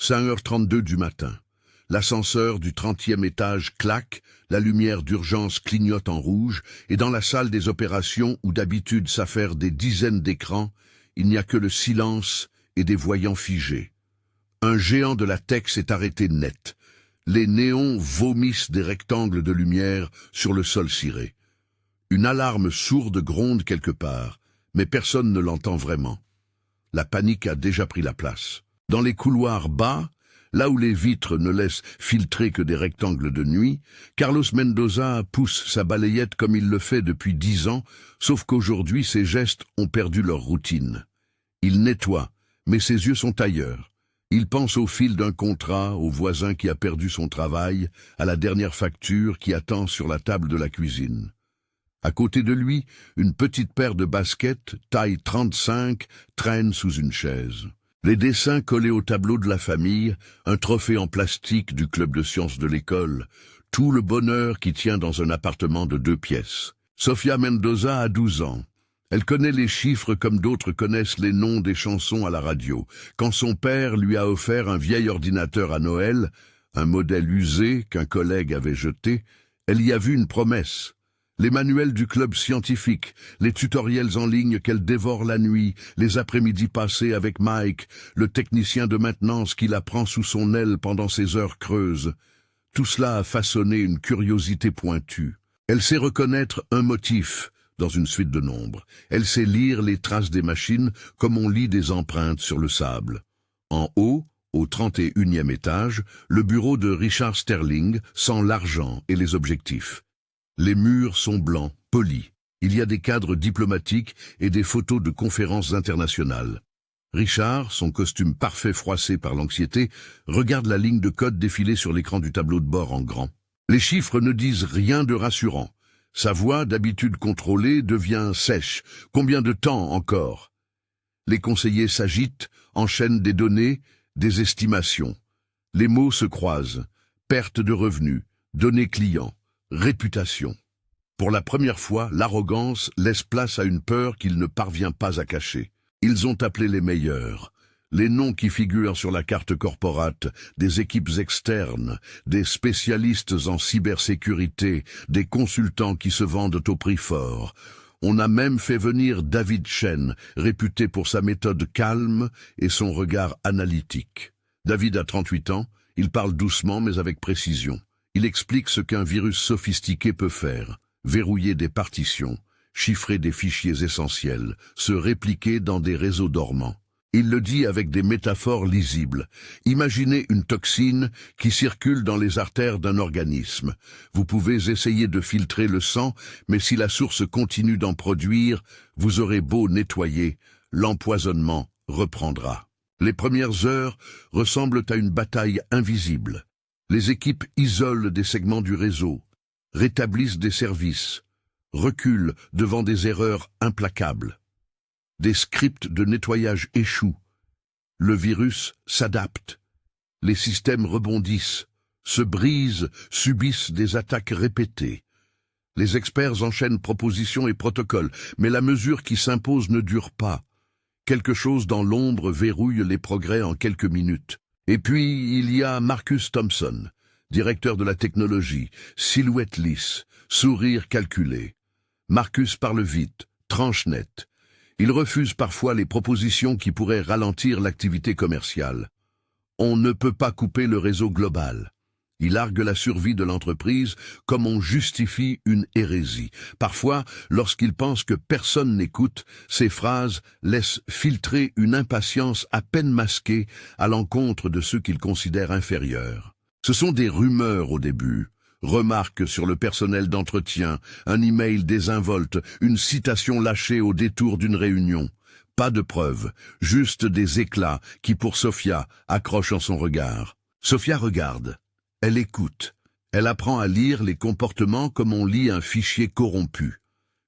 5h32 du matin. L'ascenseur du 30e étage claque, la lumière d'urgence clignote en rouge, et dans la salle des opérations où d'habitude s'affairent des dizaines d'écrans, il n'y a que le silence et des voyants figés. Un géant de la tech s'est arrêté net. Les néons vomissent des rectangles de lumière sur le sol ciré. Une alarme sourde gronde quelque part, mais personne ne l'entend vraiment. La panique a déjà pris la place. Dans les couloirs bas, là où les vitres ne laissent filtrer que des rectangles de nuit, Carlos Mendoza pousse sa balayette comme il le fait depuis 10 ans, sauf qu'aujourd'hui ses gestes ont perdu leur routine. Il nettoie, mais ses yeux sont ailleurs. Il pense au fil d'un contrat, au voisin qui a perdu son travail, à la dernière facture qui attend sur la table de la cuisine. À côté de lui, une petite paire de baskets, taille 35, traîne sous une chaise. Les dessins collés au tableau de la famille, un trophée en plastique du club de sciences de l'école, tout le bonheur qui tient dans un appartement de 2 pièces. Sofia Mendoza a 12 ans. Elle connaît les chiffres comme d'autres connaissent les noms des chansons à la radio. Quand son père lui a offert un vieil ordinateur à Noël, un modèle usé qu'un collègue avait jeté, elle y a vu une promesse. Les manuels du club scientifique, les tutoriels en ligne qu'elle dévore la nuit, les après-midi passés avec Mike, le technicien de maintenance qui la prend sous son aile pendant ses heures creuses. Tout cela a façonné une curiosité pointue. Elle sait reconnaître un motif dans une suite de nombres. Elle sait lire les traces des machines comme on lit des empreintes sur le sable. En haut, au 31e étage, le bureau de Richard Sterling sent l'argent et les objectifs. Les murs sont blancs, polis. Il y a des cadres diplomatiques et des photos de conférences internationales. Richard, son costume parfait froissé par l'anxiété, regarde la ligne de code défiler sur l'écran du tableau de bord en grand. Les chiffres ne disent rien de rassurant. Sa voix, d'habitude contrôlée, devient sèche. Combien de temps encore? Les conseillers s'agitent, enchaînent des données, des estimations. Les mots se croisent. Perte de revenus, données clients. Réputation. Pour la première fois, l'arrogance laisse place à une peur qu'il ne parvient pas à cacher. Ils ont appelé les meilleurs. Les noms qui figurent sur la carte corporate, des équipes externes, des spécialistes en cybersécurité, des consultants qui se vendent au prix fort. On a même fait venir David Chen, réputé pour sa méthode calme et son regard analytique. David a 38 ans, il parle doucement mais avec précision. Il explique ce qu'un virus sophistiqué peut faire, verrouiller des partitions, chiffrer des fichiers essentiels, se répliquer dans des réseaux dormants. Il le dit avec des métaphores lisibles. Imaginez une toxine qui circule dans les artères d'un organisme. Vous pouvez essayer de filtrer le sang, mais si la source continue d'en produire, vous aurez beau nettoyer, l'empoisonnement reprendra. Les premières heures ressemblent à une bataille invisible. Les équipes isolent des segments du réseau, rétablissent des services, reculent devant des erreurs implacables. Des scripts de nettoyage échouent. Le virus s'adapte. Les systèmes rebondissent, se brisent, subissent des attaques répétées. Les experts enchaînent propositions et protocoles, mais la mesure qui s'impose ne dure pas. Quelque chose dans l'ombre verrouille les progrès en quelques minutes. Et puis, il y a Marcus Thompson, directeur de la technologie, silhouette lisse, sourire calculé. Marcus parle vite, tranche nette. Il refuse parfois les propositions qui pourraient ralentir l'activité commerciale. On ne peut pas couper le réseau global. Il argue la survie de l'entreprise comme on justifie une hérésie. Parfois, lorsqu'il pense que personne n'écoute, ses phrases laissent filtrer une impatience à peine masquée à l'encontre de ceux qu'il considère inférieurs. Ce sont des rumeurs au début, remarques sur le personnel d'entretien, un email désinvolte, une citation lâchée au détour d'une réunion. Pas de preuves, juste des éclats qui, pour Sofia, accrochent en son regard. Sofia regarde. Elle écoute. Elle apprend à lire les comportements comme on lit un fichier corrompu.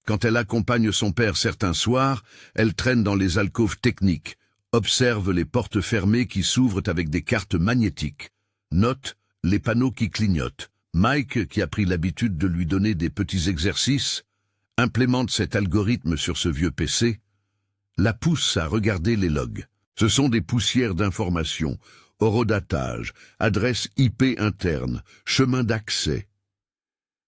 Quand elle accompagne son père certains soirs, elle traîne dans les alcôves techniques, observe les portes fermées qui s'ouvrent avec des cartes magnétiques, note les panneaux qui clignotent. Mike, qui a pris l'habitude de lui donner des petits exercices, implémente cet algorithme sur ce vieux PC, la pousse à regarder les logs. Ce sont des poussières d'informations, horodatage, adresse IP interne, chemin d'accès.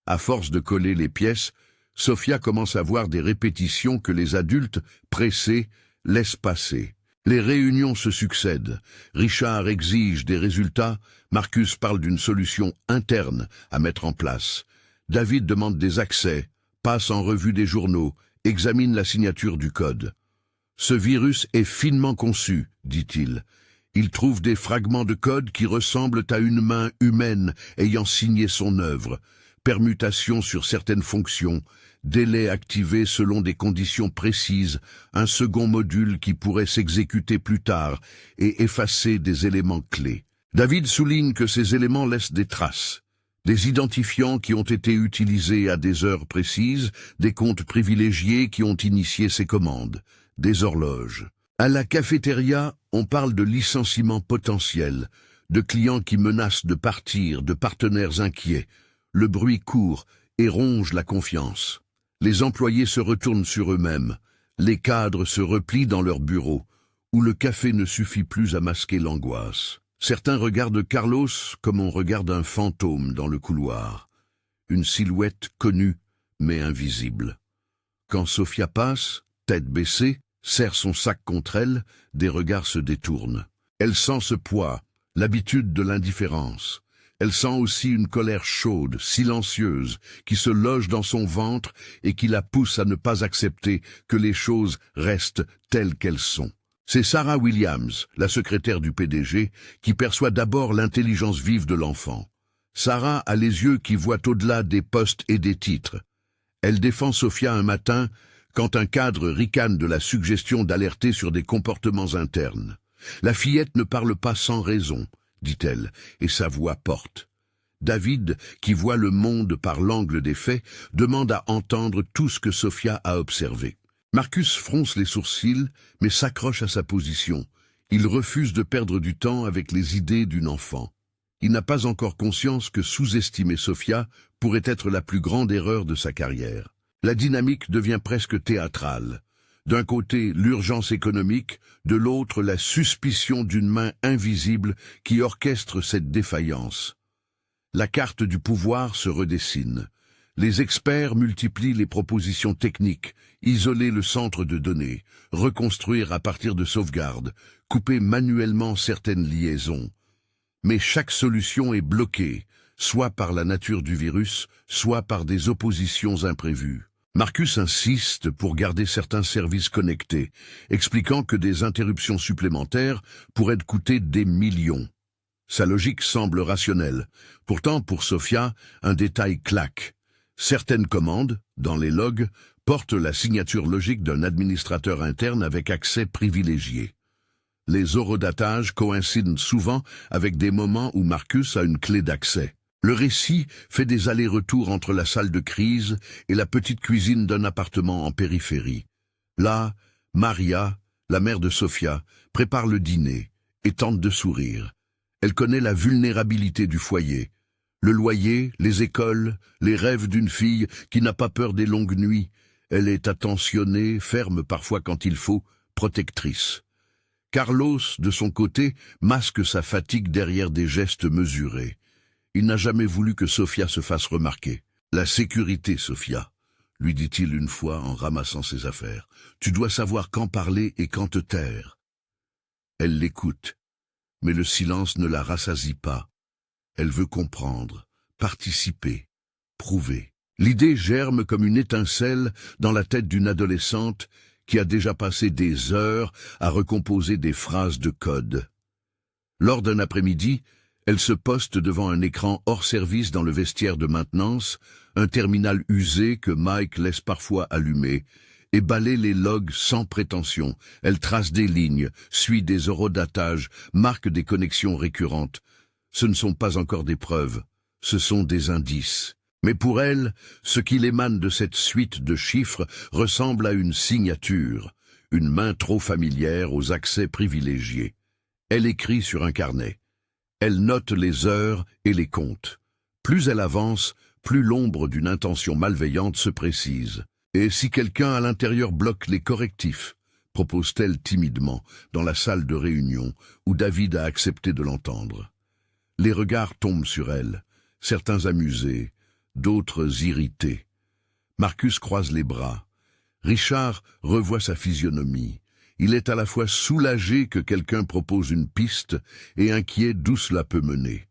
À force de coller les pièces, Sophia commence à voir des répétitions que les adultes, pressés, laissent passer. Les réunions se succèdent. Richard exige des résultats, Marcus parle d'une solution interne à mettre en place. David demande des accès, passe en revue des journaux, examine la signature du code. Ce virus est finement conçu, dit-il. Il trouve des fragments de code qui ressemblent à une main humaine ayant signé son œuvre. Permutation sur certaines fonctions, délai activé selon des conditions précises, un second module qui pourrait s'exécuter plus tard et effacer des éléments clés. David souligne que ces éléments laissent des traces, des identifiants qui ont été utilisés à des heures précises, des comptes privilégiés qui ont initié ces commandes, des horloges. À la cafétéria, on parle de licenciements potentiels, de clients qui menacent de partir, de partenaires inquiets. Le bruit court et ronge la confiance. Les employés se retournent sur eux-mêmes. Les cadres se replient dans leurs bureaux, où le café ne suffit plus à masquer l'angoisse. Certains regardent Carlos comme on regarde un fantôme dans le couloir. Une silhouette connue, mais invisible. Quand Sophia passe, tête baissée, serre son sac contre elle, des regards se détournent. Elle sent ce poids, l'habitude de l'indifférence. Elle sent aussi une colère chaude, silencieuse, qui se loge dans son ventre et qui la pousse à ne pas accepter que les choses restent telles qu'elles sont. C'est Sarah Williams, la secrétaire du PDG, qui perçoit d'abord l'intelligence vive de l'enfant. Sarah a les yeux qui voient au-delà des postes et des titres. Elle défend Sophia un matin quand un cadre ricane de la suggestion d'alerter sur des comportements internes. La fillette ne parle pas sans raison, dit-elle, et sa voix porte. David, qui voit le monde par l'angle des faits, demande à entendre tout ce que Sophia a observé. Marcus fronce les sourcils, mais s'accroche à sa position. Il refuse de perdre du temps avec les idées d'une enfant. Il n'a pas encore conscience que sous-estimer Sophia pourrait être la plus grande erreur de sa carrière. La dynamique devient presque théâtrale. D'un côté, l'urgence économique, de l'autre, la suspicion d'une main invisible qui orchestre cette défaillance. La carte du pouvoir se redessine. Les experts multiplient les propositions techniques, isoler le centre de données, reconstruire à partir de sauvegardes, couper manuellement certaines liaisons. Mais chaque solution est bloquée, soit par la nature du virus, soit par des oppositions imprévues. Marcus insiste pour garder certains services connectés, expliquant que des interruptions supplémentaires pourraient coûter des millions. Sa logique semble rationnelle. Pourtant, pour Sophia, un détail claque. Certaines commandes, dans les logs, portent la signature logique d'un administrateur interne avec accès privilégié. Les horodatages coïncident souvent avec des moments où Marcus a une clé d'accès. Le récit fait des allers-retours entre la salle de crise et la petite cuisine d'un appartement en périphérie. Là, Maria, la mère de Sophia, prépare le dîner et tente de sourire. Elle connaît la vulnérabilité du foyer. Le loyer, les écoles, les rêves d'une fille qui n'a pas peur des longues nuits. Elle est attentionnée, ferme parfois quand il faut, protectrice. Carlos, de son côté, masque sa fatigue derrière des gestes mesurés. Il n'a jamais voulu que Sophia se fasse remarquer. « La sécurité, Sophia », lui dit-il une fois en ramassant ses affaires. « Tu dois savoir quand parler et quand te taire. » Elle l'écoute, mais le silence ne la rassasie pas. Elle veut comprendre, participer, prouver. L'idée germe comme une étincelle dans la tête d'une adolescente qui a déjà passé des heures à recomposer des phrases de code. Lors d'un après-midi, elle se poste devant un écran hors service dans le vestiaire de maintenance, un terminal usé que Mike laisse parfois allumer, et balaie les logs sans prétention. Elle trace des lignes, suit des horodatages, marque des connexions récurrentes. Ce ne sont pas encore des preuves, ce sont des indices. Mais pour elle, ce qu'il émane de cette suite de chiffres ressemble à une signature, une main trop familière aux accès privilégiés. Elle écrit sur un carnet. Elle note les heures et les compte. Plus elle avance, plus l'ombre d'une intention malveillante se précise. Et si quelqu'un à l'intérieur bloque les correctifs, propose-t-elle timidement, dans la salle de réunion, où David a accepté de l'entendre. Les regards tombent sur elle, certains amusés, d'autres irrités. Marcus croise les bras. Richard revoit sa physionomie. Il est à la fois soulagé que quelqu'un propose une piste et inquiet d'où cela peut mener.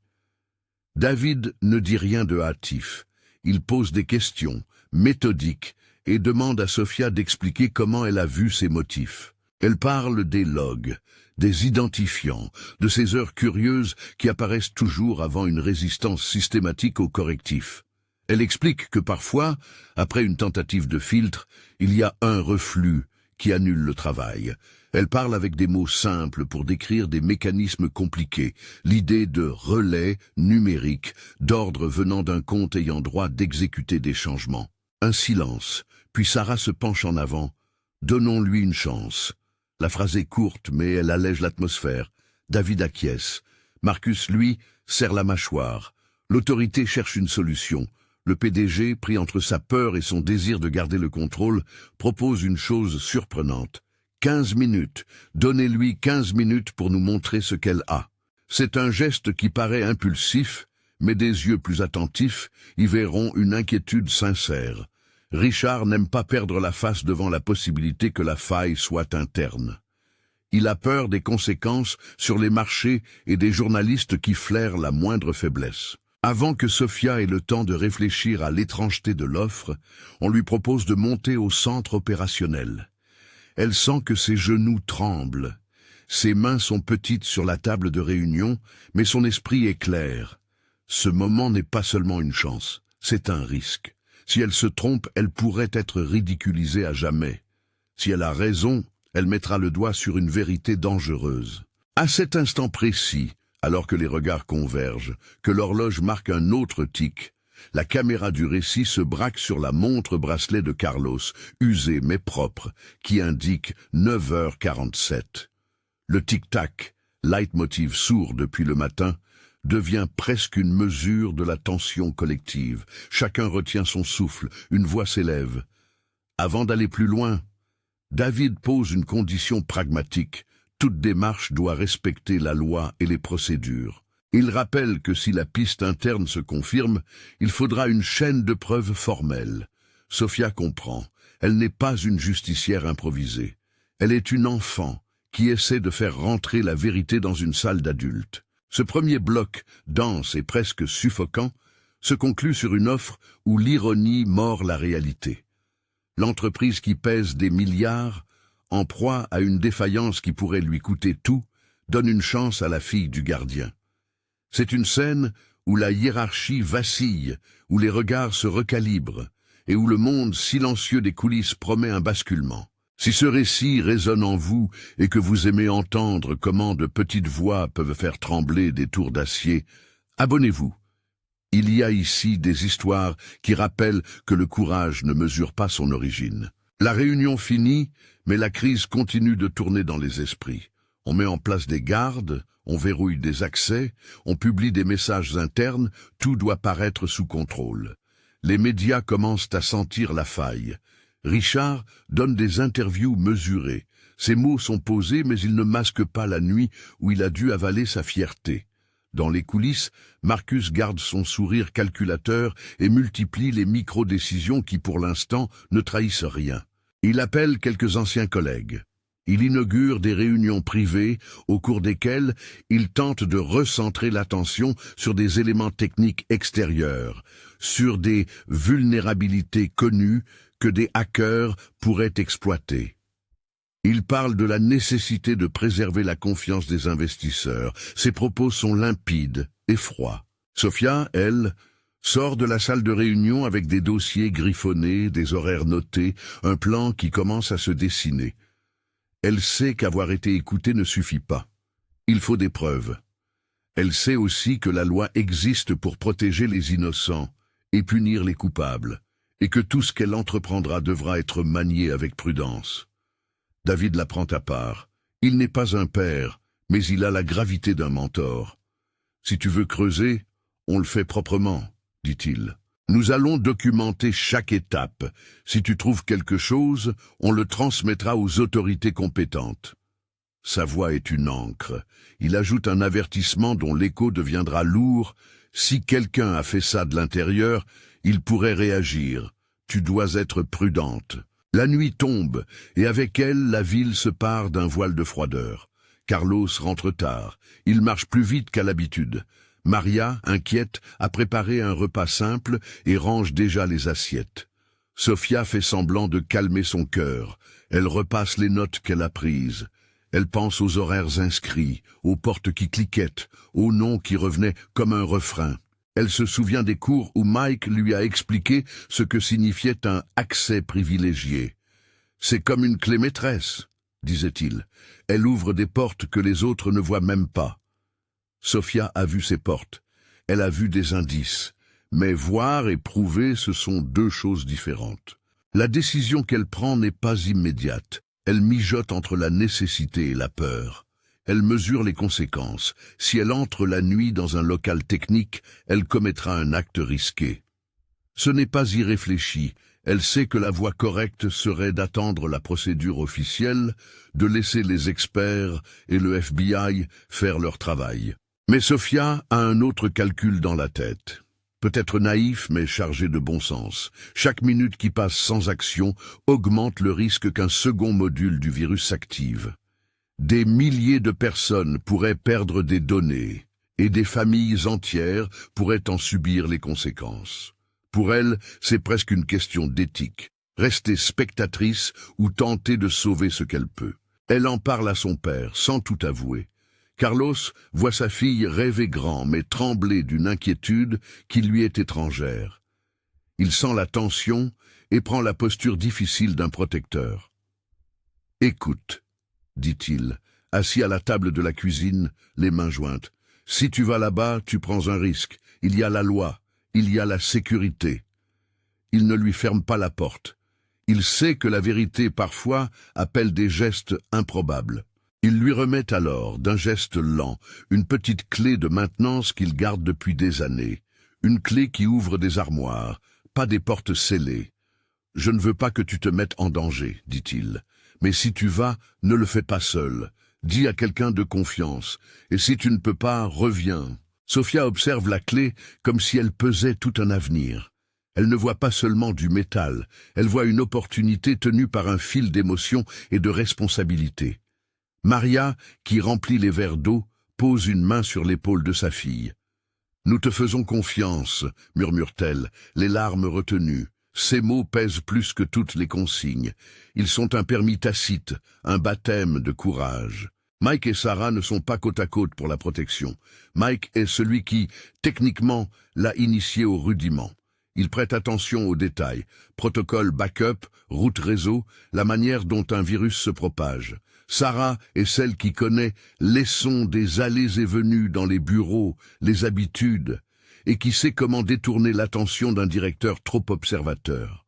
David ne dit rien de hâtif. Il pose des questions, méthodiques, et demande à Sophia d'expliquer comment elle a vu ses motifs. Elle parle des logs, des identifiants, de ces heures curieuses qui apparaissent toujours avant une résistance systématique au correctif. Elle explique que parfois, après une tentative de filtre, il y a un reflux qui annule le travail. Elle parle avec des mots simples pour décrire des mécanismes compliqués, l'idée de relais numérique, d'ordre venant d'un compte ayant droit d'exécuter des changements. Un silence, puis Sarah se penche en avant. « Donnons-lui une chance ». La phrase est courte, mais elle allège l'atmosphère. David acquiesce. Marcus, lui, serre la mâchoire. L'autorité cherche une solution. Le PDG, pris entre sa peur et son désir de garder le contrôle, propose une chose surprenante. 15 minutes. Donnez-lui 15 minutes pour nous montrer ce qu'elle a. C'est un geste qui paraît impulsif, mais des yeux plus attentifs y verront une inquiétude sincère. Richard n'aime pas perdre la face devant la possibilité que la faille soit interne. Il a peur des conséquences sur les marchés et des journalistes qui flairent la moindre faiblesse. Avant que Sophia ait le temps de réfléchir à l'étrangeté de l'offre, on lui propose de monter au centre opérationnel. Elle sent que ses genoux tremblent. Ses mains sont petites sur la table de réunion, mais son esprit est clair. Ce moment n'est pas seulement une chance, c'est un risque. Si elle se trompe, elle pourrait être ridiculisée à jamais. Si elle a raison, elle mettra le doigt sur une vérité dangereuse. À cet instant précis, alors que les regards convergent, que l'horloge marque un autre tic, la caméra du récit se braque sur la montre-bracelet de Carlos, usée mais propre, qui indique 9h47. Le tic-tac, leitmotiv sourd depuis le matin, devient presque une mesure de la tension collective. Chacun retient son souffle, une voix s'élève. Avant d'aller plus loin, David pose une condition pragmatique. Toute démarche doit respecter la loi et les procédures. Il rappelle que si la piste interne se confirme, il faudra une chaîne de preuves formelles. Sophia comprend. Elle n'est pas une justicière improvisée. Elle est une enfant qui essaie de faire rentrer la vérité dans une salle d'adultes. Ce premier bloc, dense et presque suffocant, se conclut sur une offre où l'ironie mord la réalité. L'entreprise qui pèse des milliards, en proie à une défaillance qui pourrait lui coûter tout, donne une chance à la fille du gardien. C'est une scène où la hiérarchie vacille, où les regards se recalibrent, et où le monde silencieux des coulisses promet un basculement. Si ce récit résonne en vous et que vous aimez entendre comment de petites voix peuvent faire trembler des tours d'acier, abonnez-vous. Il y a ici des histoires qui rappellent que le courage ne mesure pas son origine. La réunion finit, mais la crise continue de tourner dans les esprits. On met en place des gardes, on verrouille des accès, on publie des messages internes, tout doit paraître sous contrôle. Les médias commencent à sentir la faille. Richard donne des interviews mesurées. Ses mots sont posés, mais ils ne masquent pas la nuit où il a dû avaler sa fierté. Dans les coulisses, Marcus garde son sourire calculateur et multiplie les micro-décisions qui, pour l'instant, ne trahissent rien. Il appelle quelques anciens collègues. Il inaugure des réunions privées au cours desquelles il tente de recentrer l'attention sur des éléments techniques extérieurs, sur des vulnérabilités connues que des hackers pourraient exploiter. Il parle de la nécessité de préserver la confiance des investisseurs. Ses propos sont limpides et froids. Sophia, elle, sort de la salle de réunion avec des dossiers griffonnés, des horaires notés, un plan qui commence à se dessiner. Elle sait qu'avoir été écoutée ne suffit pas. Il faut des preuves. Elle sait aussi que la loi existe pour protéger les innocents et punir les coupables, et que tout ce qu'elle entreprendra devra être manié avec prudence. David la prend à part. Il n'est pas un père, mais il a la gravité d'un mentor. « Si tu veux creuser, on le fait proprement », dit-il. Nous allons documenter chaque étape. Si tu trouves quelque chose, on le transmettra aux autorités compétentes. Sa voix est une encre. Il ajoute un avertissement dont l'écho deviendra lourd. Si quelqu'un a fait ça de l'intérieur, il pourrait réagir. Tu dois être prudente. La nuit tombe, et avec elle, la ville se pare d'un voile de froideur. Carlos rentre tard. Il marche plus vite qu'à l'habitude. Maria, inquiète, a préparé un repas simple et range déjà les assiettes. Sofia fait semblant de calmer son cœur. Elle repasse les notes qu'elle a prises. Elle pense aux horaires inscrits, aux portes qui cliquettent, aux noms qui revenaient comme un refrain. Elle se souvient des cours où Mike lui a expliqué ce que signifiait un accès privilégié. C'est comme une clé maîtresse, disait-il. Elle ouvre des portes que les autres ne voient même pas. Sofia a vu ces portes. Elle a vu des indices. Mais voir et prouver, ce sont deux choses différentes. La décision qu'elle prend n'est pas immédiate. Elle mijote entre la nécessité et la peur. Elle mesure les conséquences. Si elle entre la nuit dans un local technique, elle commettra un acte risqué. Ce n'est pas irréfléchi. Elle sait que la voie correcte serait d'attendre la procédure officielle, de laisser les experts et le FBI faire leur travail. Mais Sofia a un autre calcul dans la tête. Peut-être naïf, mais chargé de bon sens. Chaque minute qui passe sans action augmente le risque qu'un second module du virus s'active. Des milliers de personnes pourraient perdre des données, et des familles entières pourraient en subir les conséquences. Pour elle, c'est presque une question d'éthique. Rester spectatrice ou tenter de sauver ce qu'elle peut. Elle en parle à son père, sans tout avouer. Carlos voit sa fille rêver grand, mais trembler d'une inquiétude qui lui est étrangère. Il sent la tension et prend la posture difficile d'un protecteur. « Écoute, » dit-il, assis à la table de la cuisine, les mains jointes. « Si tu vas là-bas, tu prends un risque. Il y a la loi, il y a la sécurité. » Il ne lui ferme pas la porte. Il sait que la vérité, parfois, appelle des gestes improbables. Il lui remet alors, d'un geste lent, une petite clé de maintenance qu'il garde depuis des années. Une clé qui ouvre des armoires, pas des portes scellées. « Je ne veux pas que tu te mettes en danger, dit-il. Mais si tu vas, ne le fais pas seul. Dis à quelqu'un de confiance. Et si tu ne peux pas, reviens. » Sofia observe la clé comme si elle pesait tout un avenir. Elle ne voit pas seulement du métal, elle voit une opportunité tenue par un fil d'émotion et de responsabilité. Maria, qui remplit les verres d'eau, pose une main sur l'épaule de sa fille. « Nous te faisons confiance, » murmure-t-elle, les larmes retenues. Ces mots pèsent plus que toutes les consignes. Ils sont un permis tacite, un baptême de courage. Mike et Sarah ne sont pas côte à côte pour la protection. Mike est celui qui, techniquement, l'a initié au rudiment. Il prête attention aux détails. Protocole backup, route réseau, la manière dont un virus se propage. Sarah est celle qui connaît les sons des allées et venues dans les bureaux, les habitudes, et qui sait comment détourner l'attention d'un directeur trop observateur.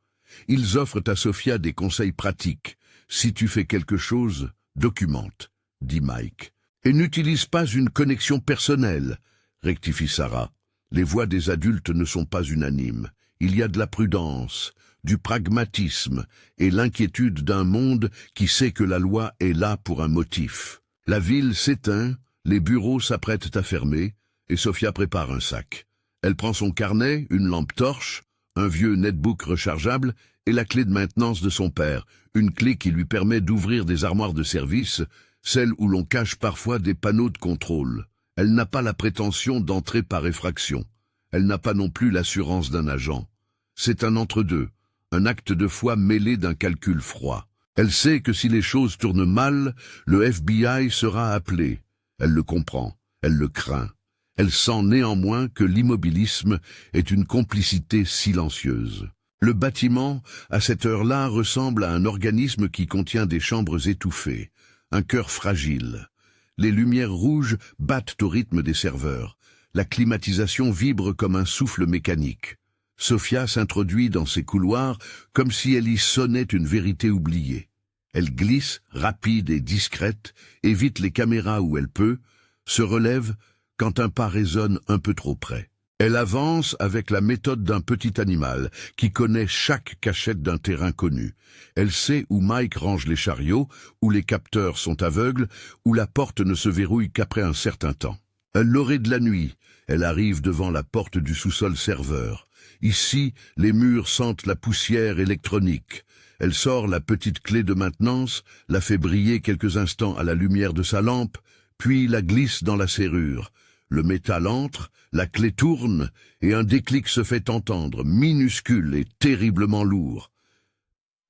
Ils offrent à Sofia des conseils pratiques. Si tu fais quelque chose, documente, dit Mike. Et n'utilise pas une connexion personnelle, rectifie Sarah. Les voix des adultes ne sont pas unanimes. Il y a de la prudence, du pragmatisme et l'inquiétude d'un monde qui sait que la loi est là pour un motif. La ville s'éteint, les bureaux s'apprêtent à fermer, et Sofia prépare un sac. Elle prend son carnet, une lampe torche, un vieux netbook rechargeable et la clé de maintenance de son père, une clé qui lui permet d'ouvrir des armoires de service, celles où l'on cache parfois des panneaux de contrôle. Elle n'a pas la prétention d'entrer par effraction. Elle n'a pas non plus l'assurance d'un agent. C'est un entre-deux, un acte de foi mêlé d'un calcul froid. Elle sait que si les choses tournent mal, le FBI sera appelé. Elle le comprend, elle le craint. Elle sent néanmoins que l'immobilisme est une complicité silencieuse. Le bâtiment, à cette heure-là, ressemble à un organisme qui contient des chambres étouffées, un cœur fragile. Les lumières rouges battent au rythme des serveurs. La climatisation vibre comme un souffle mécanique. Sofia s'introduit dans ces couloirs comme si elle y sonnait une vérité oubliée. Elle glisse, rapide et discrète, évite les caméras où elle peut, se relève quand un pas résonne un peu trop près. Elle avance avec la méthode d'un petit animal qui connaît chaque cachette d'un terrain connu. Elle sait où Mike range les chariots, où les capteurs sont aveugles, où la porte ne se verrouille qu'après un certain temps. Un l'orée de la nuit, elle arrive devant la porte du sous-sol serveur. Ici, les murs sentent la poussière électronique. Elle sort la petite clé de maintenance, la fait briller quelques instants à la lumière de sa lampe, puis la glisse dans la serrure. Le métal entre, la clé tourne, et un déclic se fait entendre, minuscule et terriblement lourd.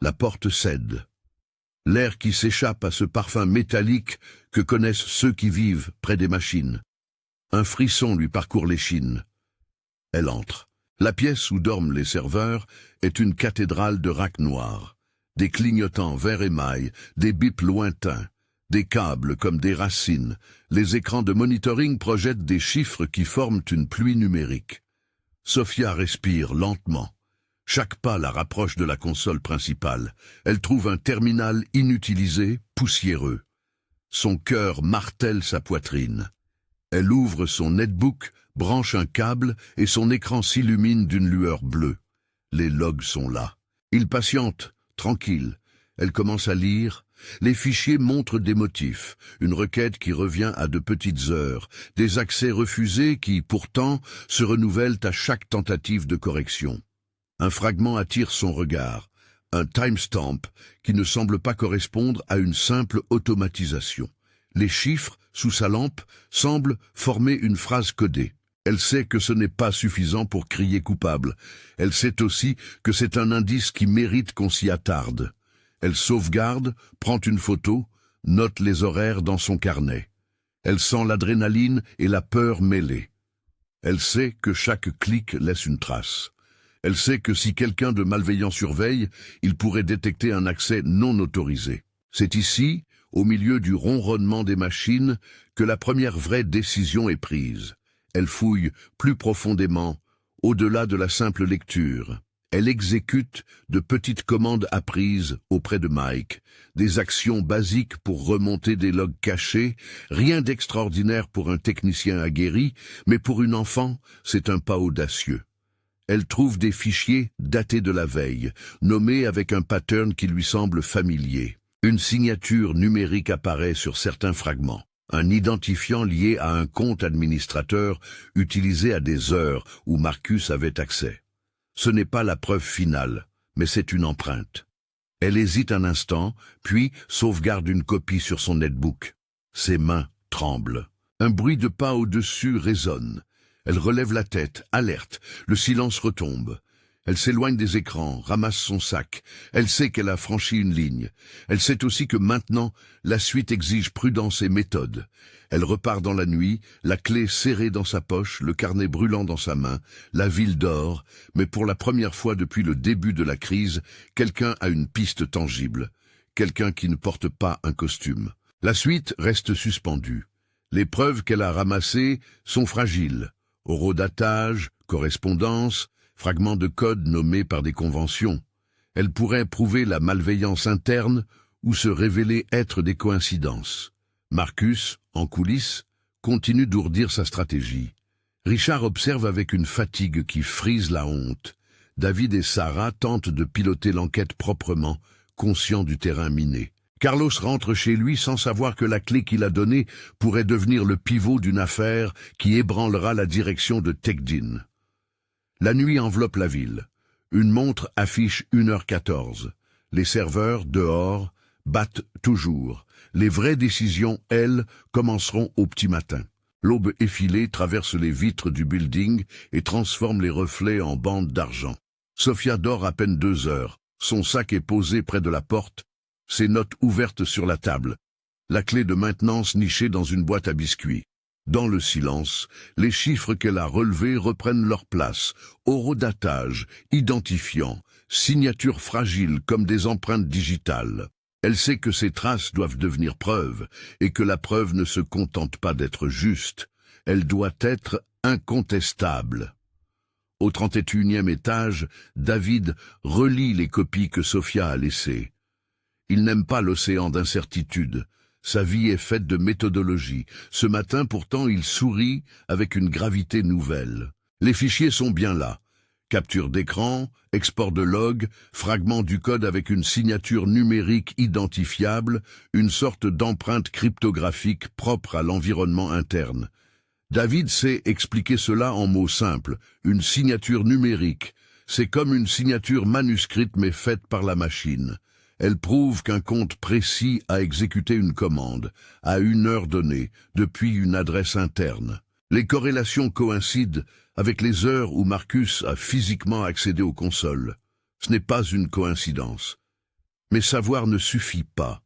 La porte cède. L'air qui s'échappe à ce parfum métallique que connaissent ceux qui vivent près des machines. Un frisson lui parcourt l'échine. Elle entre. La pièce où dorment les serveurs est une cathédrale de racks noirs. Des clignotants vert émail, des bips lointains, des câbles comme des racines. Les écrans de monitoring projettent des chiffres qui forment une pluie numérique. Sophia respire lentement. Chaque pas la rapproche de la console principale. Elle trouve un terminal inutilisé, poussiéreux. Son cœur martèle sa poitrine. Elle ouvre son netbook, branche un câble et son écran s'illumine d'une lueur bleue. Les logs sont là. Il patiente, tranquille. Elle commence à lire. Les fichiers montrent des motifs, une requête qui revient à de petites heures, des accès refusés qui, pourtant, se renouvellent à chaque tentative de correction. Un fragment attire son regard, un timestamp qui ne semble pas correspondre à une simple automatisation. Les chiffres, sous sa lampe, semblent former une phrase codée. Elle sait que ce n'est pas suffisant pour crier coupable. Elle sait aussi que c'est un indice qui mérite qu'on s'y attarde. Elle sauvegarde, prend une photo, note les horaires dans son carnet. Elle sent l'adrénaline et la peur mêlées. Elle sait que chaque clic laisse une trace. Elle sait que si quelqu'un de malveillant surveille, il pourrait détecter un accès non autorisé. C'est ici, au milieu du ronronnement des machines, que la première vraie décision est prise. Elle fouille plus profondément, au-delà de la simple lecture. Elle exécute de petites commandes apprises auprès de Mike, des actions basiques pour remonter des logs cachés, rien d'extraordinaire pour un technicien aguerri, mais pour une enfant, c'est un pas audacieux. Elle trouve des fichiers datés de la veille, nommés avec un pattern qui lui semble familier. Une signature numérique apparaît sur certains fragments, un identifiant lié à un compte administrateur utilisé à des heures où Marcus avait accès. Ce n'est pas la preuve finale, mais c'est une empreinte. Elle hésite un instant, puis sauvegarde une copie sur son netbook. Ses mains tremblent. Un bruit de pas au-dessus résonne. Elle relève la tête, alerte. Le silence retombe. Elle s'éloigne des écrans, ramasse son sac. Elle sait qu'elle a franchi une ligne. Elle sait aussi que maintenant, la suite exige prudence et méthode. Elle repart dans la nuit, la clé serrée dans sa poche, le carnet brûlant dans sa main. La ville dort, mais pour la première fois depuis le début de la crise, quelqu'un a une piste tangible. Quelqu'un qui ne porte pas un costume. La suite reste suspendue. Les preuves qu'elle a ramassées sont fragiles. Horodatage, correspondance, fragments de code nommés par des conventions. Elle pourrait prouver la malveillance interne ou se révéler être des coïncidences. Marcus, en coulisses, continue d'ourdir sa stratégie. Richard observe avec une fatigue qui frise la honte. David et Sarah tentent de piloter l'enquête proprement, conscients du terrain miné. Carlos rentre chez lui sans savoir que la clé qu'il a donnée pourrait devenir le pivot d'une affaire qui ébranlera la direction de TechDin. La nuit enveloppe la ville. Une montre affiche 1h14. Les serveurs, dehors, battent toujours. Les vraies décisions, elles, commenceront au petit matin. L'aube effilée traverse les vitres du building et transforme les reflets en bandes d'argent. Sophia dort à peine 2 heures. Son sac est posé près de la porte, ses notes ouvertes sur la table, la clé de maintenance nichée dans une boîte à biscuits. Dans le silence, les chiffres qu'elle a relevés reprennent leur place, horodatage, identifiant, signature fragile comme des empreintes digitales. Elle sait que ces traces doivent devenir preuves, et que la preuve ne se contente pas d'être juste, elle doit être incontestable. Au 31e étage, David relit les copies que Sophia a laissées. Il n'aime pas l'océan d'incertitude. Sa vie est faite de méthodologie. Ce matin, pourtant, il sourit avec une gravité nouvelle. Les fichiers sont bien là. Capture d'écran, export de log, fragment du code avec une signature numérique identifiable, une sorte d'empreinte cryptographique propre à l'environnement interne. David sait expliquer cela en mots simples. Une signature numérique, c'est comme une signature manuscrite mais faite par la machine. Elle prouve qu'un compte précis a exécuté une commande, à une heure donnée, depuis une adresse interne. Les corrélations coïncident avec les heures où Marcus a physiquement accédé aux consoles. Ce n'est pas une coïncidence. Mais savoir ne suffit pas.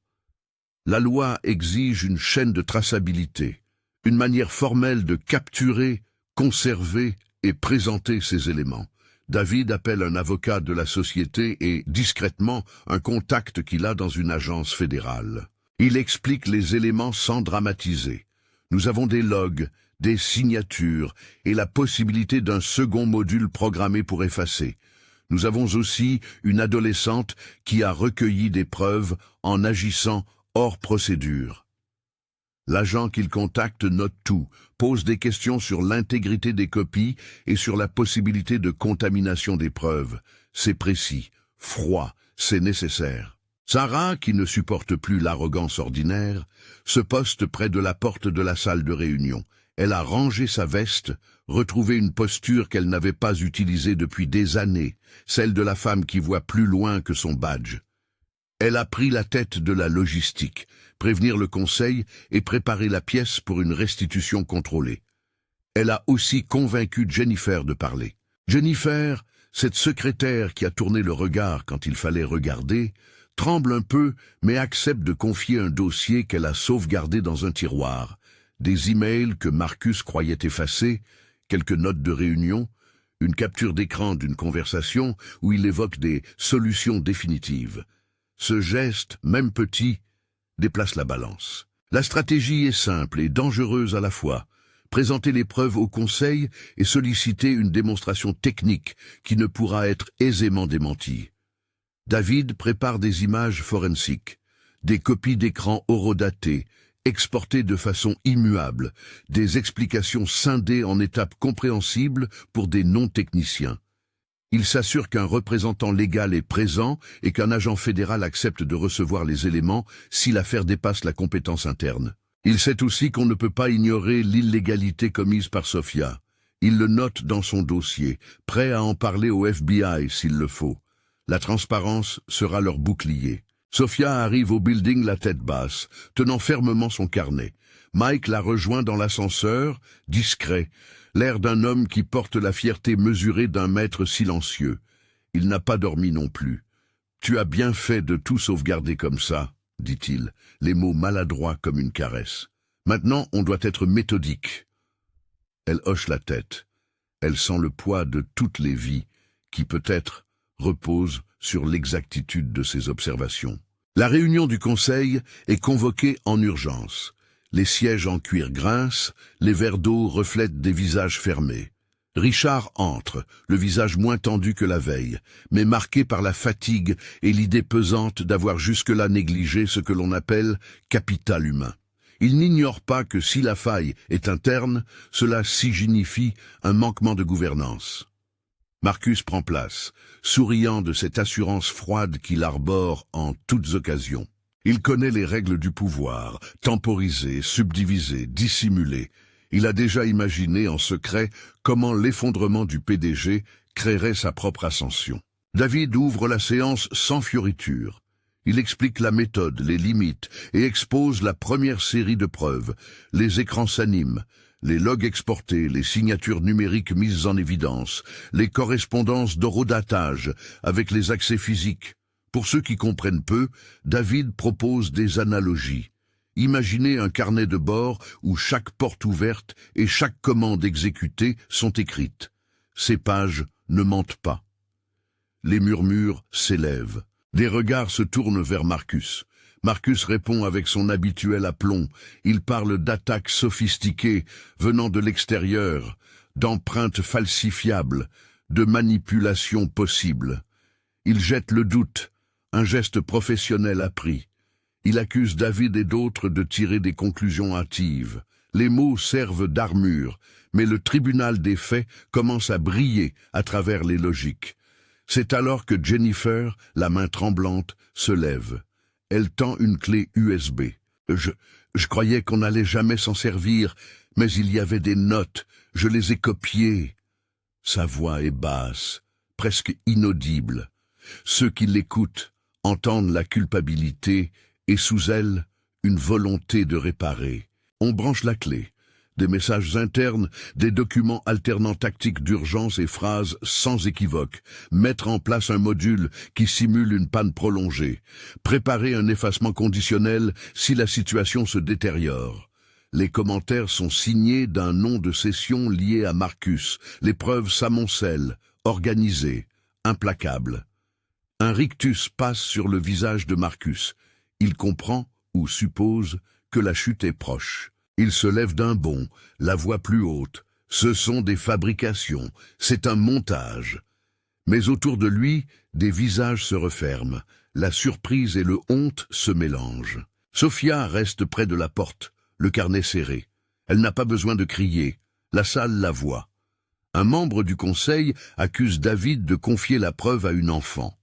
La loi exige une chaîne de traçabilité, une manière formelle de capturer, conserver et présenter ces éléments. David appelle un avocat de la société et, discrètement, un contact qu'il a dans une agence fédérale. Il explique les éléments sans dramatiser. Nous avons des logs, des signatures et la possibilité d'un second module programmé pour effacer. Nous avons aussi une adolescente qui a recueilli des preuves en agissant hors procédure. L'agent qu'il contacte note tout, pose des questions sur l'intégrité des copies et sur la possibilité de contamination des preuves. C'est précis, froid, c'est nécessaire. Sarah, qui ne supporte plus l'arrogance ordinaire, se poste près de la porte de la salle de réunion. Elle a rangé sa veste, retrouvé une posture qu'elle n'avait pas utilisée depuis des années, celle de la femme qui voit plus loin que son badge. Elle a pris la tête de la logistique, prévenir le conseil et préparer la pièce pour une restitution contrôlée. Elle a aussi convaincu Jennifer de parler. Jennifer, cette secrétaire qui a tourné le regard quand il fallait regarder, tremble un peu mais accepte de confier un dossier qu'elle a sauvegardé dans un tiroir. Des emails que Marcus croyait effacés, quelques notes de réunion, une capture d'écran d'une conversation où il évoque des solutions définitives. Ce geste, même petit, déplace la balance. La stratégie est simple et dangereuse à la fois. Présenter les preuves au conseil et solliciter une démonstration technique qui ne pourra être aisément démentie. David prépare des images forensiques, des copies d'écran horodatées, exportées de façon immuable, des explications scindées en étapes compréhensibles pour des non-techniciens. Il s'assure qu'un représentant légal est présent et qu'un agent fédéral accepte de recevoir les éléments si l'affaire dépasse la compétence interne. Il sait aussi qu'on ne peut pas ignorer l'illégalité commise par Sophia. Il le note dans son dossier, prêt à en parler au FBI s'il le faut. La transparence sera leur bouclier. Sophia arrive au building la tête basse, tenant fermement son carnet. Mike la rejoint dans l'ascenseur, discret, l'air d'un homme qui porte la fierté mesurée d'un maître silencieux. Il n'a pas dormi non plus. « Tu as bien fait de tout sauvegarder comme ça », dit-il, les mots maladroits comme une caresse. « Maintenant, on doit être méthodique. » Elle hoche la tête. Elle sent le poids de toutes les vies qui, peut-être, reposent sur l'exactitude de ses observations. La réunion du conseil est convoquée en urgence. Les sièges en cuir grincent, les verres d'eau reflètent des visages fermés. Richard entre, le visage moins tendu que la veille, mais marqué par la fatigue et l'idée pesante d'avoir jusque-là négligé ce que l'on appelle capital humain. Il n'ignore pas que si la faille est interne, cela signifie un manquement de gouvernance. Marcus prend place, souriant de cette assurance froide qu'il arbore en toutes occasions. Il connaît les règles du pouvoir, temporiser, subdiviser, dissimuler. Il a déjà imaginé en secret comment l'effondrement du PDG créerait sa propre ascension. David ouvre la séance sans fioriture. Il explique la méthode, les limites et expose la première série de preuves. Les écrans s'animent, les logs exportés, les signatures numériques mises en évidence, les correspondances d'horodatage avec les accès physiques. Pour ceux qui comprennent peu, David propose des analogies. Imaginez un carnet de bord où chaque porte ouverte et chaque commande exécutée sont écrites. Ces pages ne mentent pas. Les murmures s'élèvent. Des regards se tournent vers Marcus. Marcus répond avec son habituel aplomb. Il parle d'attaques sophistiquées venant de l'extérieur, d'empreintes falsifiables, de manipulations possibles. Il jette le doute, un geste professionnel appris. Il accuse David et d'autres de tirer des conclusions hâtives. Les mots servent d'armure, mais le tribunal des faits commence à briller à travers les logiques. C'est alors que Jennifer, la main tremblante, se lève. Elle tend une clé USB. Je croyais qu'on n'allait jamais s'en servir, mais il y avait des notes, je les ai copiées. Sa voix est basse, presque inaudible. Ceux qui l'écoutent entendent la culpabilité et sous elle, une volonté de réparer. On branche la clé. Des messages internes, des documents alternant tactiques d'urgence et phrases sans équivoque. Mettre en place un module qui simule une panne prolongée. Préparer un effacement conditionnel si la situation se détériore. Les commentaires sont signés d'un nom de session lié à Marcus. Les preuves s'amoncellent, organisées, implacables. Un rictus passe sur le visage de Marcus. Il comprend, ou suppose, que la chute est proche. Il se lève d'un bond, la voix plus haute. Ce sont des fabrications, c'est un montage. Mais autour de lui, des visages se referment. La surprise et le honte se mélangent. Sophia reste près de la porte, le carnet serré. Elle n'a pas besoin de crier. La salle la voit. Un membre du conseil accuse David de confier la preuve à une enfant.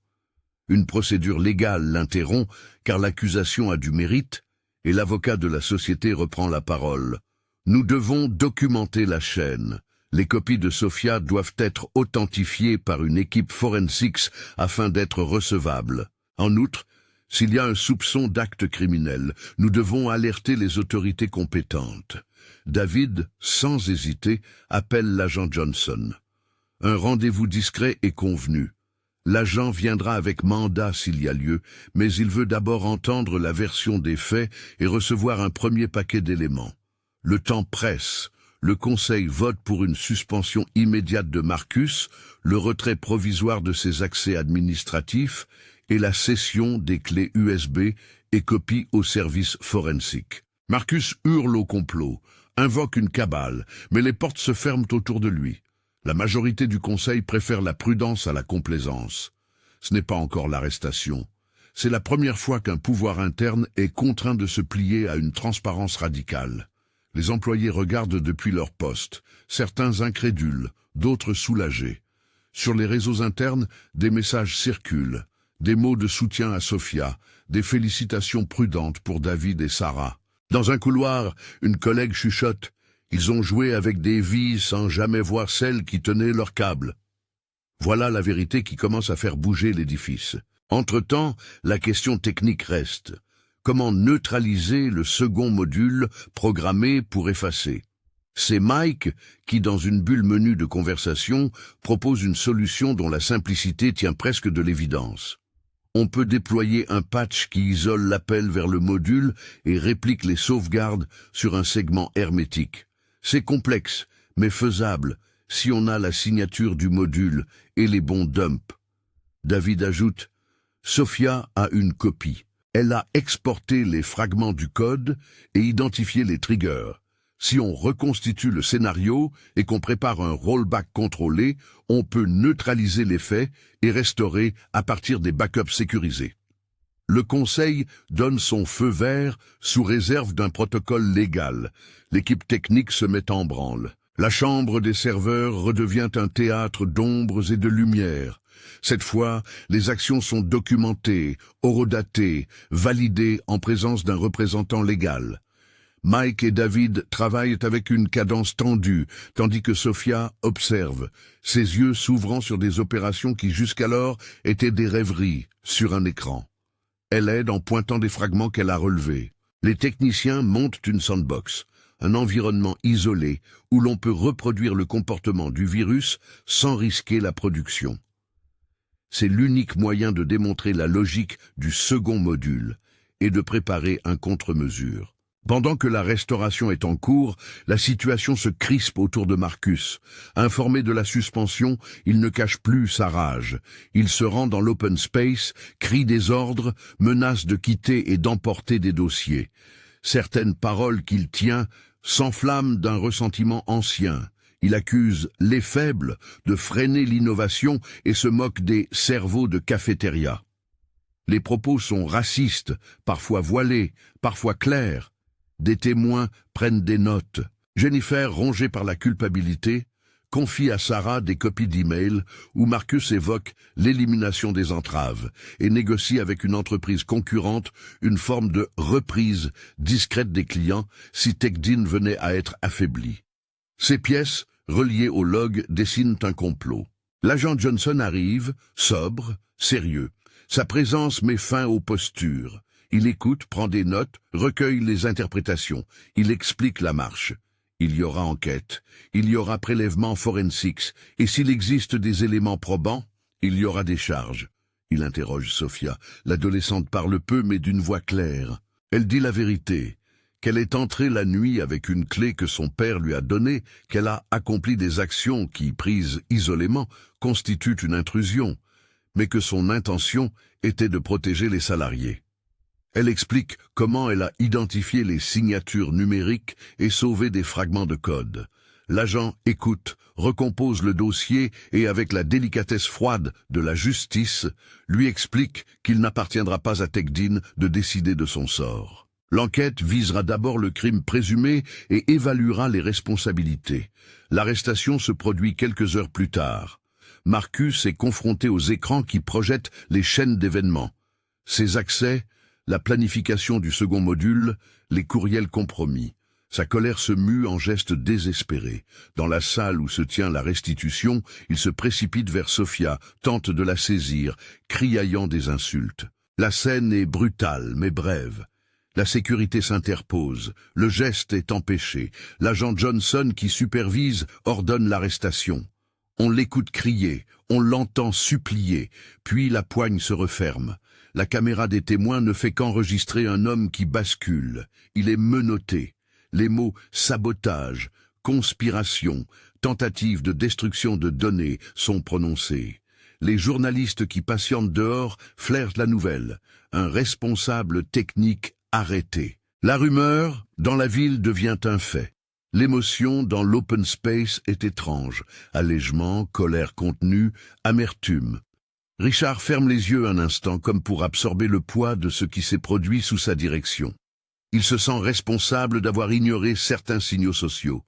Une procédure légale l'interrompt car l'accusation a du mérite et l'avocat de la société reprend la parole. Nous devons documenter la chaîne. Les copies de Sophia doivent être authentifiées par une équipe forensics afin d'être recevables. En outre, s'il y a un soupçon d'acte criminel, nous devons alerter les autorités compétentes. David, sans hésiter, appelle l'agent Johnson. Un rendez-vous discret est convenu. L'agent viendra avec mandat s'il y a lieu, mais il veut d'abord entendre la version des faits et recevoir un premier paquet d'éléments. Le temps presse. Le Conseil vote pour une suspension immédiate de Marcus, le retrait provisoire de ses accès administratifs et la cession des clés USB et copies au service forensique. Marcus hurle au complot, invoque une cabale, mais les portes se ferment autour de lui. La majorité du Conseil préfère la prudence à la complaisance. Ce n'est pas encore l'arrestation. C'est la première fois qu'un pouvoir interne est contraint de se plier à une transparence radicale. Les employés regardent depuis leur poste, certains incrédules, d'autres soulagés. Sur les réseaux internes, des messages circulent, des mots de soutien à Sophia, des félicitations prudentes pour David et Sarah. Dans un couloir, une collègue chuchote. Ils ont joué avec des vis sans jamais voir celles qui tenaient leurs câbles. Voilà la vérité qui commence à faire bouger l'édifice. Entre-temps, la question technique reste. Comment neutraliser le second module programmé pour effacer? C'est Mike qui, dans une bulle menue de conversation, propose une solution dont la simplicité tient presque de l'évidence. On peut déployer un patch qui isole l'appel vers le module et réplique les sauvegardes sur un segment hermétique. C'est complexe, mais faisable, si on a la signature du module et les bons dumps. David ajoute, Sophia a une copie. Elle a exporté les fragments du code et identifié les triggers. Si on reconstitue le scénario et qu'on prépare un rollback contrôlé, on peut neutraliser les faits et restaurer à partir des backups sécurisés. Le Conseil donne son feu vert sous réserve d'un protocole légal. L'équipe technique se met en branle. La chambre des serveurs redevient un théâtre d'ombres et de lumière. Cette fois, les actions sont documentées, horodatées, validées en présence d'un représentant légal. Mike et David travaillent avec une cadence tendue, tandis que Sophia observe, ses yeux s'ouvrant sur des opérations qui jusqu'alors étaient des rêveries sur un écran. Elle aide en pointant des fragments qu'elle a relevés. Les techniciens montent une sandbox, un environnement isolé où l'on peut reproduire le comportement du virus sans risquer la production. C'est l'unique moyen de démontrer la logique du second module et de préparer un contre-mesure. Pendant que la restauration est en cours, la situation se crispe autour de Marcus. Informé de la suspension, il ne cache plus sa rage. Il se rend dans l'open space, crie des ordres, menace de quitter et d'emporter des dossiers. Certaines paroles qu'il tient s'enflamment d'un ressentiment ancien. Il accuse les faibles de freiner l'innovation et se moque des cerveaux de cafétéria. Les propos sont racistes, parfois voilés, parfois clairs. Des témoins prennent des notes. Jennifer, rongée par la culpabilité, confie à Sarah des copies d'emails où Marcus évoque l'élimination des entraves et négocie avec une entreprise concurrente une forme de reprise discrète des clients si TechDean venait à être affaibli. Ces pièces, reliées au log, dessinent un complot. L'agent Johnson arrive, sobre, sérieux. Sa présence met fin aux postures. Il écoute, prend des notes, recueille les interprétations. Il explique la marche. Il y aura enquête, il y aura prélèvement forensics, et s'il existe des éléments probants, il y aura des charges. Il interroge Sophia. L'adolescente parle peu mais d'une voix claire. Elle dit la vérité, qu'elle est entrée la nuit avec une clé que son père lui a donnée, qu'elle a accompli des actions qui, prises isolément, constituent une intrusion, mais que son intention était de protéger les salariés. Elle explique comment elle a identifié les signatures numériques et sauvé des fragments de code. L'agent écoute, recompose le dossier et, avec la délicatesse froide de la justice, lui explique qu'il n'appartiendra pas à TechDean de décider de son sort. L'enquête visera d'abord le crime présumé et évaluera les responsabilités. L'arrestation se produit quelques heures plus tard. Marcus est confronté aux écrans qui projettent les chaînes d'événements. Ses accès, la planification du second module, les courriels compromis. Sa colère se mue en gestes désespérés. Dans la salle où se tient la restitution, il se précipite vers Sophia, tente de la saisir, criaillant des insultes. La scène est brutale mais brève. La sécurité s'interpose, le geste est empêché. L'agent Johnson qui supervise ordonne l'arrestation. On l'écoute crier, on l'entend supplier, puis la poigne se referme. La caméra des témoins ne fait qu'enregistrer un homme qui bascule. Il est menotté. Les mots « sabotage »,« conspiration »,« tentative de destruction de données » sont prononcés. Les journalistes qui patientent dehors flairent la nouvelle. Un responsable technique arrêté. La rumeur, dans la ville, devient un fait. L'émotion dans l'open space est étrange. Allègement, colère contenue, amertume. Richard ferme les yeux un instant comme pour absorber le poids de ce qui s'est produit sous sa direction. Il se sent responsable d'avoir ignoré certains signaux sociaux.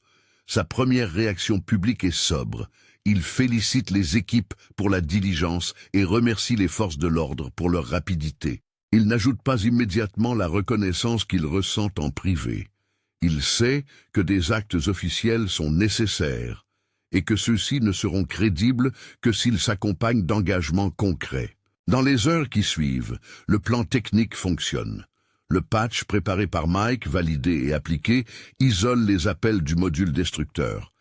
Sa première réaction publique est sobre. Il félicite les équipes pour la diligence et remercie les forces de l'ordre pour leur rapidité. Il n'ajoute pas immédiatement la reconnaissance qu'il ressent en privé. Il sait que des actes officiels sont nécessaires et que ceux-ci ne seront crédibles que s'ils s'accompagnent d'engagements concrets. Dans les heures qui suivent, le plan technique fonctionne. Le patch préparé par Mike, validé et appliqué, isole les appels du module destructeur.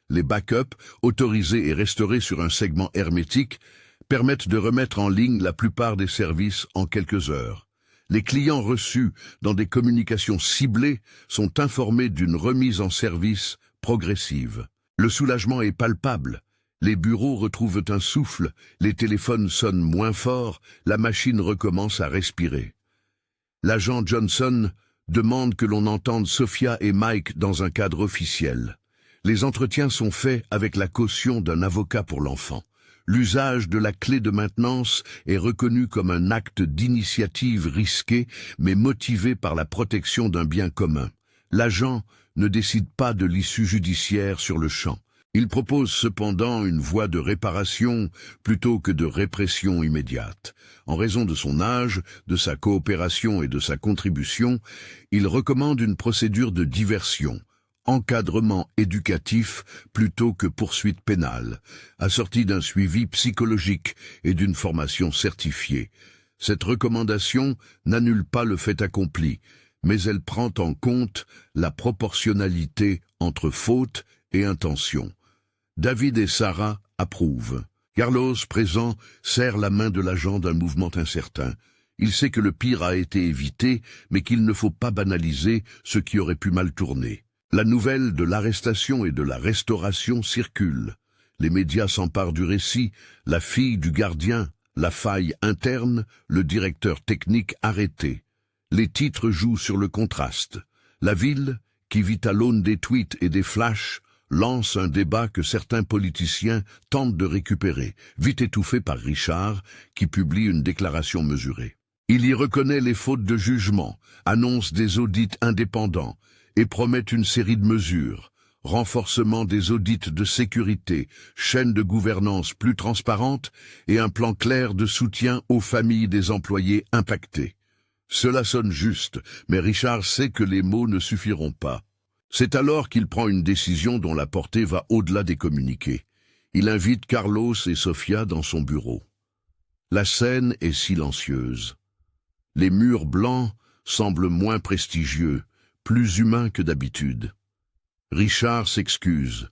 Les backups, autorisés et restaurés sur un segment hermétique, permettent de remettre en ligne la plupart des services en quelques heures. Les clients reçus dans des communications ciblées sont informés d'une remise en service progressive. Le soulagement est palpable. Les bureaux retrouvent un souffle, les téléphones sonnent moins fort, la machine recommence à respirer. L'agent Johnson demande que l'on entende Sophia et Mike dans un cadre officiel. Les entretiens sont faits avec la caution d'un avocat pour l'enfant. L'usage de la clé de maintenance est reconnu comme un acte d'initiative risqué, mais motivé par la protection d'un bien commun. L'agent ne décide pas de l'issue judiciaire sur le champ. Il propose cependant une voie de réparation plutôt que de répression immédiate. En raison de son âge, de sa coopération et de sa contribution, il recommande une procédure de diversion, encadrement éducatif plutôt que poursuite pénale, assortie d'un suivi psychologique et d'une formation certifiée. Cette recommandation n'annule pas le fait accompli, mais elle prend en compte la proportionnalité entre faute et intention. David et Sarah approuvent. Carlos, présent, serre la main de l'agent d'un mouvement incertain. Il sait que le pire a été évité, mais qu'il ne faut pas banaliser ce qui aurait pu mal tourner. La nouvelle de l'arrestation et de la restauration circule. Les médias s'emparent du récit, la fille du gardien, la faille interne, le directeur technique arrêté. Les titres jouent sur le contraste. La ville, qui vit à l'aune des tweets et des flashs, lance un débat que certains politiciens tentent de récupérer, vite étouffé par Richard, qui publie une déclaration mesurée. Il y reconnaît les fautes de jugement, annonce des audits indépendants et promet une série de mesures. Renforcement des audits de sécurité, chaîne de gouvernance plus transparente et un plan clair de soutien aux familles des employés impactés. Cela sonne juste, mais Richard sait que les mots ne suffiront pas. C'est alors qu'il prend une décision dont la portée va au-delà des communiqués. Il invite Carlos et Sofia dans son bureau. La scène est silencieuse. Les murs blancs semblent moins prestigieux, plus humains que d'habitude. Richard s'excuse,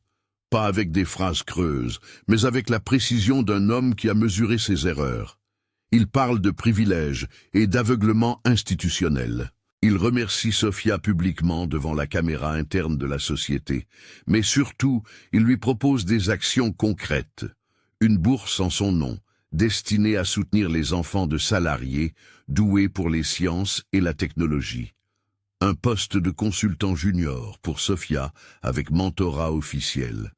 pas avec des phrases creuses, mais avec la précision d'un homme qui a mesuré ses erreurs. Il parle de privilèges et d'aveuglement institutionnel. Il remercie Sofia publiquement devant la caméra interne de la société, mais surtout, il lui propose des actions concrètes. Une bourse en son nom, destinée à soutenir les enfants de salariés doués pour les sciences et la technologie. Un poste de consultant junior pour Sofia avec mentorat officiel.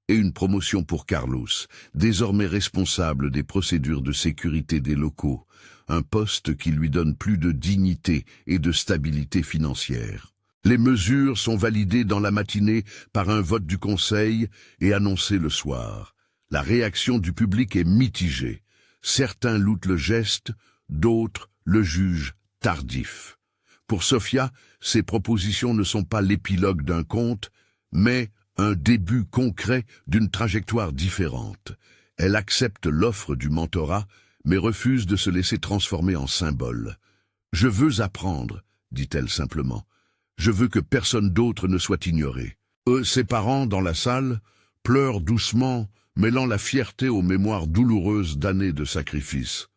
Et une promotion pour Carlos, désormais responsable des procédures de sécurité des locaux. Un poste qui lui donne plus de dignité et de stabilité financière. Les mesures sont validées dans la matinée par un vote du Conseil et annoncées le soir. La réaction du public est mitigée. Certains louent le geste, d'autres le jugent tardif. Pour Sofia, ces propositions ne sont pas l'épilogue d'un conte, mais un début concret d'une trajectoire différente. Elle accepte l'offre du mentorat, mais refuse de se laisser transformer en symbole. « Je veux apprendre », dit-elle simplement. « Je veux que personne d'autre ne soit ignoré. » Ses parents, dans la salle, pleurent doucement, mêlant la fierté aux mémoires douloureuses d'années de sacrifice.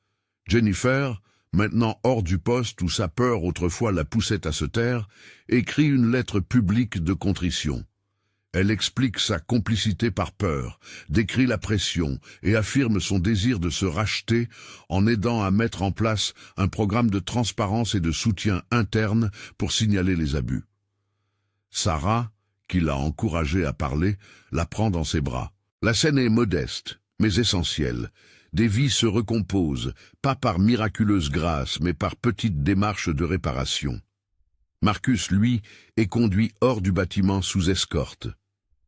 Jennifer, maintenant hors du poste où sa peur autrefois la poussait à se taire, écrit une lettre publique de contrition. Elle explique sa complicité par peur, décrit la pression et affirme son désir de se racheter en aidant à mettre en place un programme de transparence et de soutien interne pour signaler les abus. Sarah, qui l'a encouragée à parler, la prend dans ses bras. La scène est modeste, mais essentielle. Des vies se recomposent, pas par miraculeuse grâce, mais par petites démarches de réparation. Marcus, lui, est conduit hors du bâtiment sous escorte.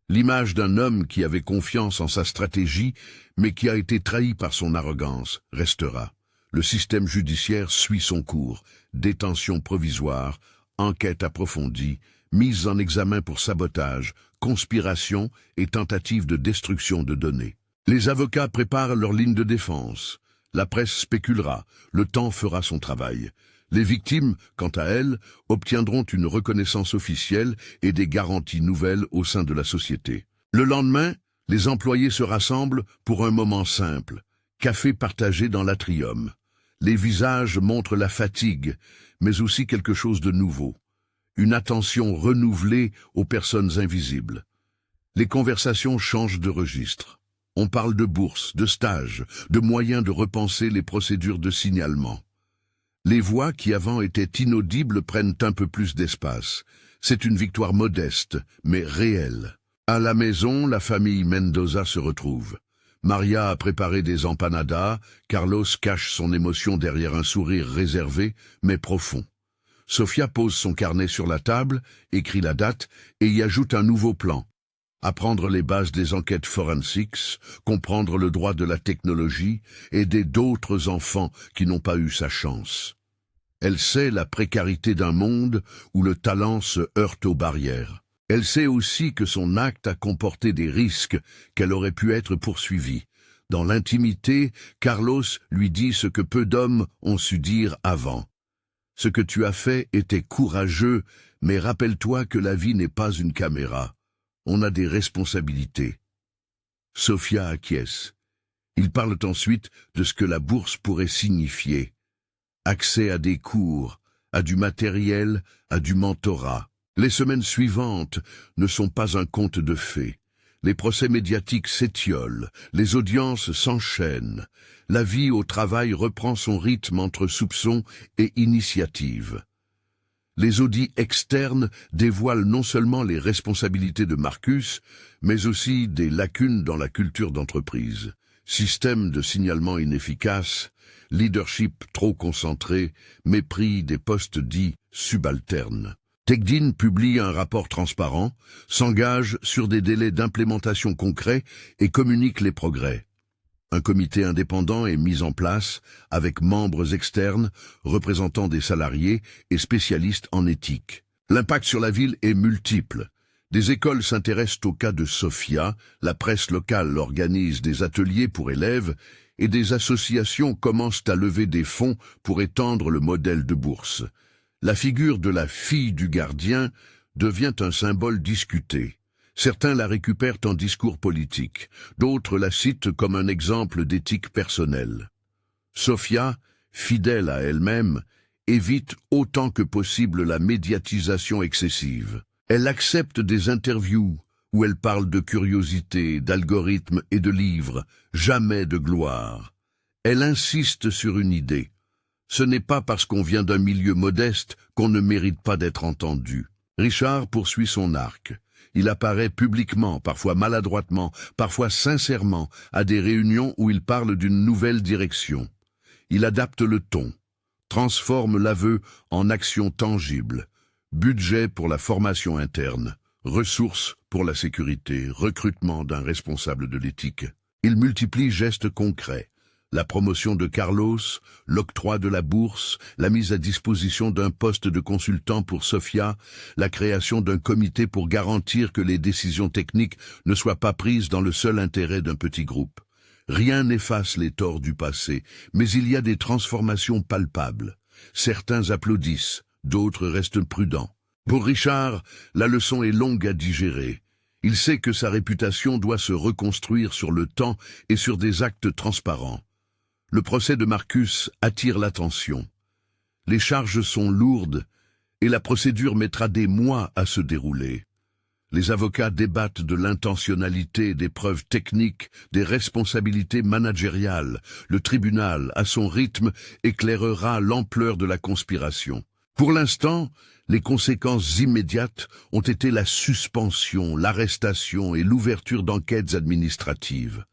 L'image d'un homme qui avait confiance en sa stratégie, mais qui a été trahi par son arrogance, restera. Le système judiciaire suit son cours. Détention provisoire, enquête approfondie, mise en examen pour sabotage, conspiration et tentative de destruction de données. Les avocats préparent leur ligne de défense. La presse spéculera, le temps fera son travail. Les victimes, quant à elles, obtiendront une reconnaissance officielle et des garanties nouvelles au sein de la société. Le lendemain, les employés se rassemblent pour un moment simple. Café partagé dans l'atrium. Les visages montrent la fatigue, mais aussi quelque chose de nouveau. Une attention renouvelée aux personnes invisibles. Les conversations changent de registre. On parle de bourses, de stages, de moyens de repenser les procédures de signalement. Les voix qui avant étaient inaudibles prennent un peu plus d'espace. C'est une victoire modeste, mais réelle. À la maison, la famille Mendoza se retrouve. Maria a préparé des empanadas, Carlos cache son émotion derrière un sourire réservé, mais profond. Sofia pose son carnet sur la table, écrit la date et y ajoute un nouveau plan. Apprendre les bases des enquêtes forensiques, comprendre le droit de la technologie, aider d'autres enfants qui n'ont pas eu sa chance. Elle sait la précarité d'un monde où le talent se heurte aux barrières. Elle sait aussi que son acte a comporté des risques, qu'elle aurait pu être poursuivie. Dans l'intimité, Carlos lui dit ce que peu d'hommes ont su dire avant. Ce que tu as fait était courageux, mais rappelle-toi que la vie n'est pas une caméra. On a des responsabilités. Sofia acquiesce. Ils parlent ensuite de ce que la bourse pourrait signifier. Accès à des cours, à du matériel, à du mentorat. Les semaines suivantes ne sont pas un conte de fées. Les procès médiatiques s'étiolent, les audiences s'enchaînent. La vie au travail reprend son rythme entre soupçons et initiatives. Les audits externes dévoilent non seulement les responsabilités de Marcus, mais aussi des lacunes dans la culture d'entreprise. Système de signalement inefficace, leadership trop concentré, mépris des postes dits subalternes. TechDin publie un rapport transparent, s'engage sur des délais d'implémentation concrets et communique les progrès. Un comité indépendant est mis en place avec membres externes, représentant des salariés et spécialistes en éthique. L'impact sur la ville est multiple. Des écoles s'intéressent au cas de Sofia, la presse locale organise des ateliers pour élèves et des associations commencent à lever des fonds pour étendre le modèle de bourse. La figure de la fille du gardien devient un symbole discuté. Certains la récupèrent en discours politique, d'autres la citent comme un exemple d'éthique personnelle. Sofia, fidèle à elle-même, évite autant que possible la médiatisation excessive. Elle accepte des interviews où elle parle de curiosité, d'algorithmes et de livres, jamais de gloire. Elle insiste sur une idée. Ce n'est pas parce qu'on vient d'un milieu modeste qu'on ne mérite pas d'être entendu. Richard poursuit son arc. Il apparaît publiquement, parfois maladroitement, parfois sincèrement, à des réunions où il parle d'une nouvelle direction. Il adapte le ton, transforme l'aveu en action tangible. Budget pour la formation interne, ressources pour la sécurité, recrutement d'un responsable de l'éthique. Il multiplie gestes concrets. La promotion de Carlos, l'octroi de la bourse, la mise à disposition d'un poste de consultant pour Sofia, la création d'un comité pour garantir que les décisions techniques ne soient pas prises dans le seul intérêt d'un petit groupe. Rien n'efface les torts du passé, mais il y a des transformations palpables. Certains applaudissent, d'autres restent prudents. Pour Richard, la leçon est longue à digérer. Il sait que sa réputation doit se reconstruire sur le temps et sur des actes transparents. Le procès de Marcus attire l'attention. Les charges sont lourdes et la procédure mettra des mois à se dérouler. Les avocats débattent de l'intentionnalité, des preuves techniques, des responsabilités managériales. Le tribunal, à son rythme, éclairera l'ampleur de la conspiration. Pour l'instant, les conséquences immédiates ont été la suspension, l'arrestation et l'ouverture d'enquêtes administratives.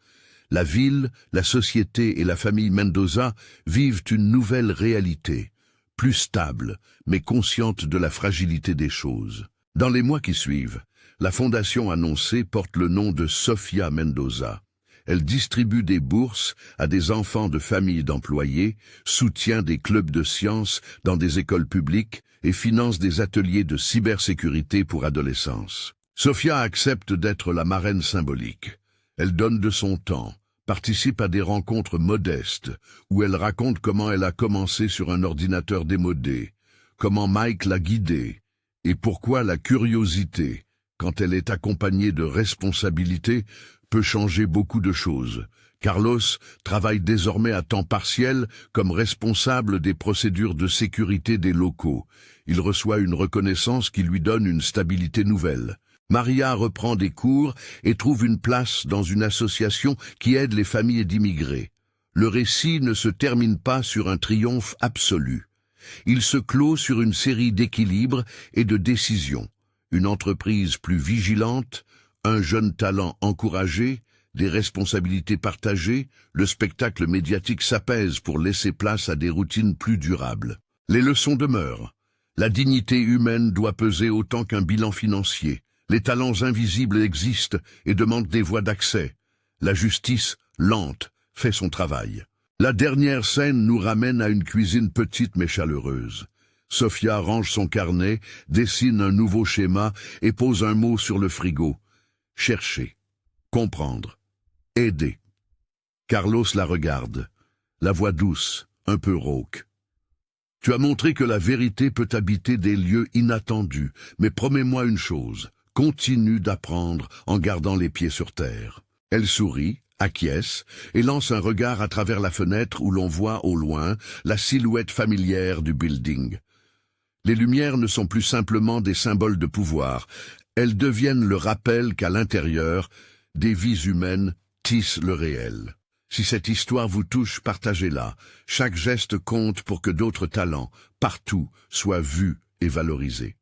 La ville, la société et la famille Mendoza vivent une nouvelle réalité, plus stable, mais consciente de la fragilité des choses. Dans les mois qui suivent, la fondation annoncée porte le nom de Sofia Mendoza. Elle distribue des bourses à des enfants de familles d'employés, soutient des clubs de sciences dans des écoles publiques et finance des ateliers de cybersécurité pour adolescence. Sofia accepte d'être la marraine symbolique. Elle donne de son temps, participe à des rencontres modestes, où elle raconte comment elle a commencé sur un ordinateur démodé, comment Mike l'a guidée, et pourquoi la curiosité, quand elle est accompagnée de responsabilité, peut changer beaucoup de choses. Carlos travaille désormais à temps partiel comme responsable des procédures de sécurité des locaux. Il reçoit une reconnaissance qui lui donne une stabilité nouvelle. Maria reprend des cours et trouve une place dans une association qui aide les familles d'immigrés. Le récit ne se termine pas sur un triomphe absolu. Il se clôt sur une série d'équilibres et de décisions. Une entreprise plus vigilante, un jeune talent encouragé, des responsabilités partagées, le spectacle médiatique s'apaise pour laisser place à des routines plus durables. Les leçons demeurent. La dignité humaine doit peser autant qu'un bilan financier. Les talents invisibles existent et demandent des voies d'accès. La justice, lente, fait son travail. La dernière scène nous ramène à une cuisine petite mais chaleureuse. Sofia range son carnet, dessine un nouveau schéma et pose un mot sur le frigo. Chercher, comprendre, aider. Carlos la regarde, la voix douce, un peu rauque. Tu as montré que la vérité peut habiter des lieux inattendus, mais promets-moi une chose. Continue d'apprendre en gardant les pieds sur terre. Elle sourit, acquiesce, et lance un regard à travers la fenêtre où l'on voit au loin la silhouette familière du building. Les lumières ne sont plus simplement des symboles de pouvoir, elles deviennent le rappel qu'à l'intérieur, des vies humaines tissent le réel. Si cette histoire vous touche, partagez-la. Chaque geste compte pour que d'autres talents, partout, soient vus et valorisés.